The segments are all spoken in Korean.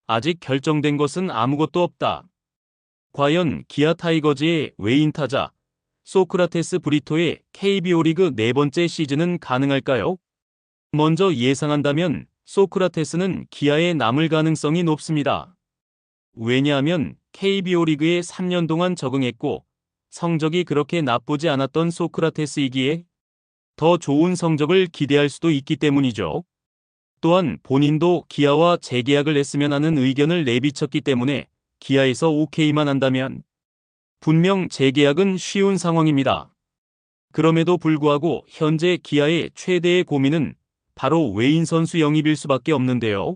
아직 결정된 것은 아무것도 없다. 과연 기아 타이거즈의 외인 타자 소크라테스 브리토의 KBO 리그 네 번째 시즌은 가능할까요? 먼저 예상한다면 소크라테스는 기아에 남을 가능성이 높습니다. 왜냐하면 KBO 리그에 3년 동안 적응했고 성적이 그렇게 나쁘지 않았던 소크라테스이기에 더 좋은 성적을 기대할 수도 있기 때문이죠. 또한 본인도 기아와 재계약을 했으면 하는 의견을 내비쳤기 때문에 기아에서 오케이만 한다면 분명 재계약은 쉬운 상황입니다. 그럼에도 불구하고 현재 기아의 최대의 고민은 바로 외인 선수 영입일 수밖에 없는데요.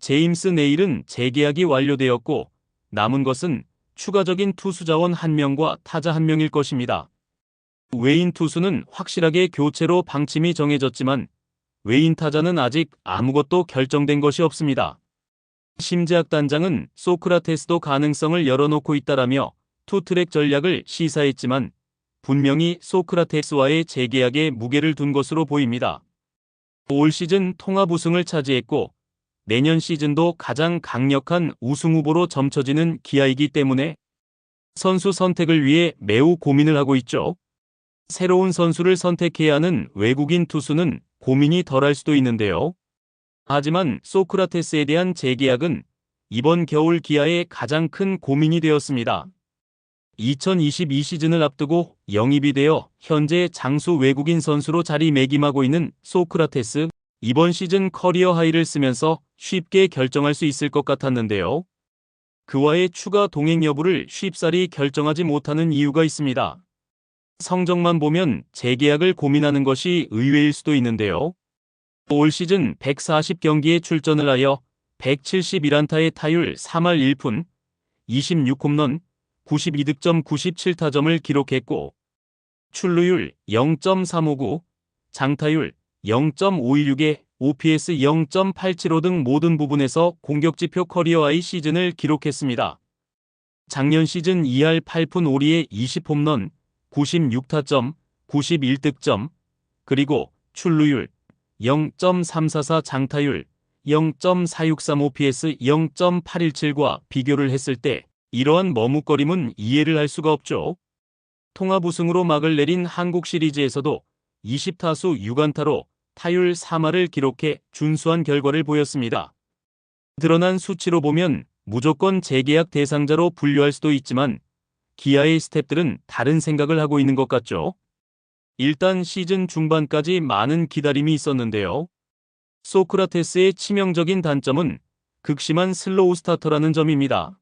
제임스 네일은 재계약이 완료되었고 남은 것은 추가적인 투수 자원 1명과 타자 1명일 것입니다. 외인 투수는 확실하게 교체로 방침이 정해졌지만 외인 타자는 아직 아무것도 결정된 것이 없습니다. 심재학 단장은 소크라테스도 가능성을 열어놓고 있다라며 투트랙 전략을 시사했지만 분명히 소크라테스와의 재계약에 무게를 둔 것으로 보입니다. 올 시즌 통합 우승을 차지했고 내년 시즌도 가장 강력한 우승 후보로 점쳐지는 기아이기 때문에 선수 선택을 위해 매우 고민을 하고 있죠. 새로운 선수를 선택해야 하는 외국인 투수는 고민이 덜할 수도 있는데요. 하지만 소크라테스에 대한 재계약은 이번 겨울 기아의 가장 큰 고민이 되었습니다. 2022 시즌을 앞두고 영입이 되어 현재 장수 외국인 선수로 자리매김하고 있는 소크라테스, 이번 시즌 커리어 하이를 쓰면서 쉽게 결정할 수 있을 것 같았는데요. 그와의 추가 동행 여부를 쉽사리 결정하지 못하는 이유가 있습니다. 성적만 보면 재계약을 고민하는 것이 의외일 수도 있는데요. 올 시즌 140경기에 출전을 하여 171안타의 타율 3할 1푼, 26홈런, 92득점 97타점을 기록했고 출루율 0.359, 장타율 0.516에 OPS 0.875 등 모든 부분에서 공격지표 커리어 하이 시즌을 기록했습니다. 작년 시즌 2할 8푼 5리에 20홈런, 96타점, 91득점, 그리고 출루율 0.344, 장타율 0.463, OPS 0.817과 비교를 했을 때 이러한 머뭇거림은 이해를 할 수가 없죠. 통합 우승으로 막을 내린 한국 시리즈에서도 20타수 6안타로 타율 3할을 기록해 준수한 결과를 보였습니다. 드러난 수치로 보면 무조건 재계약 대상자로 분류할 수도 있지만 기아의 스태프들은 다른 생각을 하고 있는 것 같죠. 일단 시즌 중반까지 많은 기다림이 있었는데요. 소크라테스의 치명적인 단점은 극심한 슬로우 스타터라는 점입니다.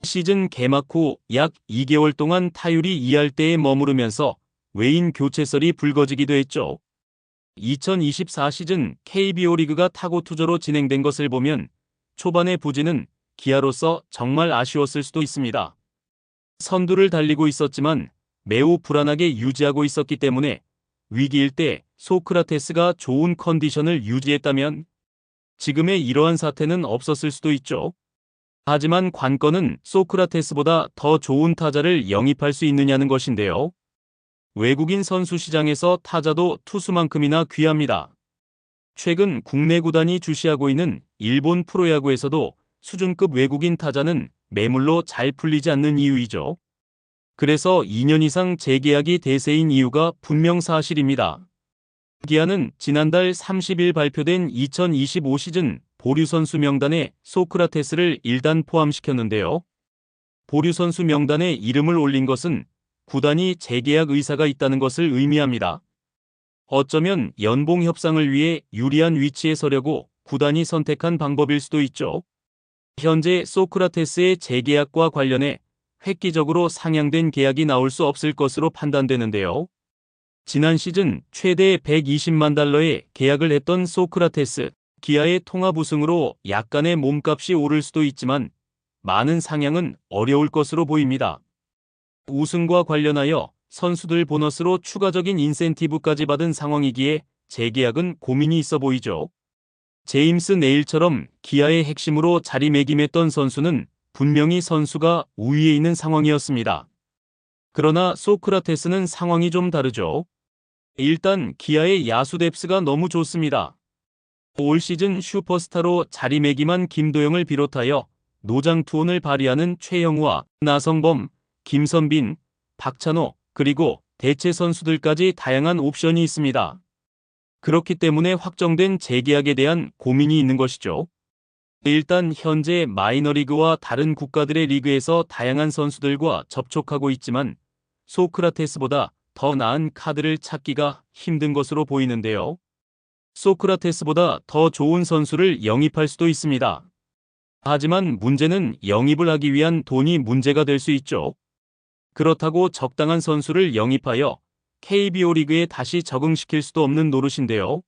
시즌 개막 후 약 2개월 동안 타율이 2할대에 머무르면서 외인 교체설이 불거지기도 했죠. 2024 시즌 KBO 리그가 타고 투저로 진행된 것을 보면 초반의 부진은 기아로서 정말 아쉬웠을 수도 있습니다. 선두를 달리고 있었지만 매우 불안하게 유지하고 있었기 때문에 위기일 때 소크라테스가 좋은 컨디션을 유지했다면 지금의 이러한 사태는 없었을 수도 있죠. 하지만 관건은 소크라테스보다 더 좋은 타자를 영입할 수 있느냐는 것인데요. 외국인 선수 시장에서 타자도 투수만큼이나 귀합니다. 최근 국내 구단이 주시하고 있는 일본 프로야구에서도 수준급 외국인 타자는 매물로 잘 풀리지 않는 이유이죠. 그래서 2년 이상 재계약이 대세인 이유가 분명 사실입니다. 기아는 지난달 30일 발표된 2025 시즌 보류 선수 명단에 소크라테스를 일단 포함시켰는데요. 보류 선수 명단에 이름을 올린 것은 구단이 재계약 의사가 있다는 것을 의미합니다. 어쩌면 연봉 협상을 위해 유리한 위치에 서려고 구단이 선택한 방법일 수도 있죠. 현재 소크라테스의 재계약과 관련해 획기적으로 상향된 계약이 나올 수 없을 것으로 판단되는데요. 지난 시즌 최대 120만 달러의 계약을 했던 소크라테스, 기아의 통합 우승으로 약간의 몸값이 오를 수도 있지만 많은 상향은 어려울 것으로 보입니다. 우승과 관련하여 선수들 보너스로 추가적인 인센티브까지 받은 상황이기에 재계약은 고민이 있어 보이죠. 제임스 네일처럼 기아의 핵심으로 자리매김했던 선수는 분명히 선수가 우위에 있는 상황이었습니다. 그러나 소크라테스는 상황이 좀 다르죠. 일단 기아의 야수 뎁스가 너무 좋습니다. 올 시즌 슈퍼스타로 자리매김한 김도영을 비롯하여 노장 투혼을 발휘하는 최영우와 나성범, 김선빈, 박찬호, 그리고 대체 선수들까지 다양한 옵션이 있습니다. 그렇기 때문에 확정된 재계약에 대한 고민이 있는 것이죠. 일단 현재 마이너리그와 다른 국가들의 리그에서 다양한 선수들과 접촉하고 있지만 소크라테스보다 더 나은 카드를 찾기가 힘든 것으로 보이는데요. 소크라테스보다 더 좋은 선수를 영입할 수도 있습니다. 하지만 문제는 영입을 하기 위한 돈이 문제가 될 수 있죠. 그렇다고 적당한 선수를 영입하여 KBO 리그에 다시 적응시킬 수도 없는 노릇인데요.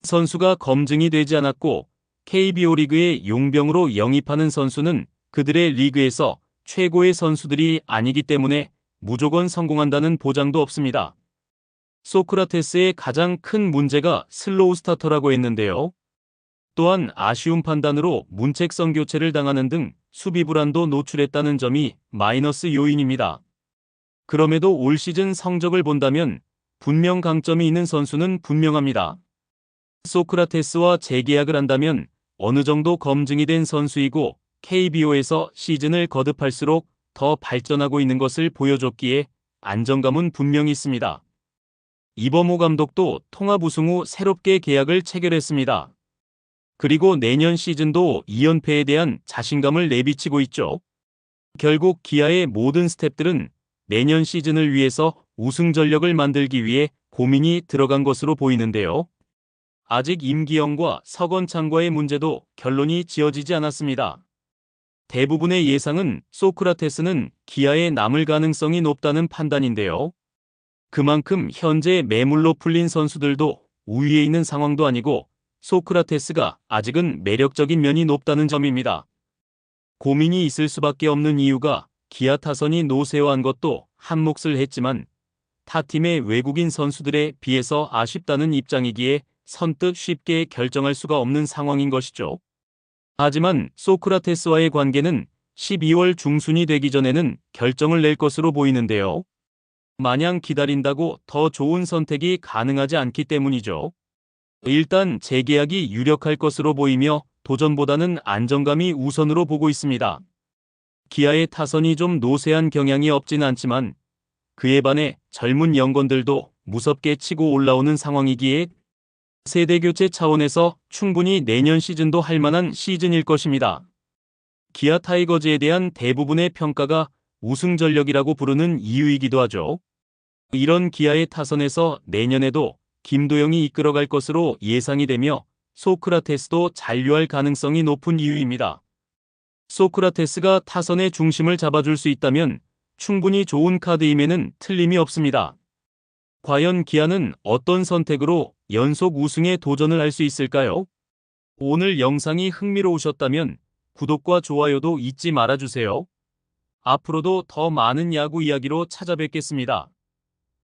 선수가 검증이 되지 않았고 KBO 리그에 용병으로 영입하는 선수는 그들의 리그에서 최고의 선수들이 아니기 때문에 무조건 성공한다는 보장도 없습니다. 소크라테스의 가장 큰 문제가 슬로우 스타터라고 했는데요. 또한 아쉬운 판단으로 문책성 교체를 당하는 등 수비 불안도 노출했다는 점이 마이너스 요인입니다. 그럼에도 올 시즌 성적을 본다면 분명 강점이 있는 선수는 분명합니다. 소크라테스와 재계약을 한다면 어느 정도 검증이 된 선수이고 KBO에서 시즌을 거듭할수록 더 발전하고 있는 것을 보여줬기에 안정감은 분명히 있습니다. 이범호 감독도 통합 우승 후 새롭게 계약을 체결했습니다. 그리고 내년 시즌도 2연패에 대한 자신감을 내비치고 있죠. 결국 기아의 모든 스태프들은 내년 시즌을 위해서 우승 전력을 만들기 위해 고민이 들어간 것으로 보이는데요. 아직 임기영과 석원창과의 문제도 결론이 지어지지 않았습니다. 대부분의 예상은 소크라테스는 기아에 남을 가능성이 높다는 판단인데요. 그만큼 현재 매물로 풀린 선수들도 우위에 있는 상황도 아니고 소크라테스가 아직은 매력적인 면이 높다는 점입니다. 고민이 있을 수밖에 없는 이유가 기아 타선이 노쇠화한 것도 한몫을 했지만 타 팀의 외국인 선수들에 비해서 아쉽다는 입장이기에 선뜻 쉽게 결정할 수가 없는 상황인 것이죠. 하지만 소크라테스와의 관계는 12월 중순이 되기 전에는 결정을 낼 것으로 보이는데요. 마냥 기다린다고 더 좋은 선택이 가능하지 않기 때문이죠. 일단 재계약이 유력할 것으로 보이며 도전보다는 안정감이 우선으로 보고 있습니다. 기아의 타선이 좀 노쇠한 경향이 없진 않지만 그에 반해 젊은 연건들도 무섭게 치고 올라오는 상황이기에 세대교체 차원에서 충분히 내년 시즌도 할 만한 시즌일 것입니다. 기아 타이거즈에 대한 대부분의 평가가 우승 전력이라고 부르는 이유이기도 하죠. 이런 기아의 타선에서 내년에도 김도영이 이끌어갈 것으로 예상이 되며 소크라테스도 잔류할 가능성이 높은 이유입니다. 소크라테스가 타선의 중심을 잡아줄 수 있다면 충분히 좋은 카드임에는 틀림이 없습니다. 과연 기아는 어떤 선택으로 연속 우승에 도전을 할 수 있을까요? 오늘 영상이 흥미로우셨다면 구독과 좋아요도 잊지 말아주세요. 앞으로도 더 많은 야구 이야기로 찾아뵙겠습니다.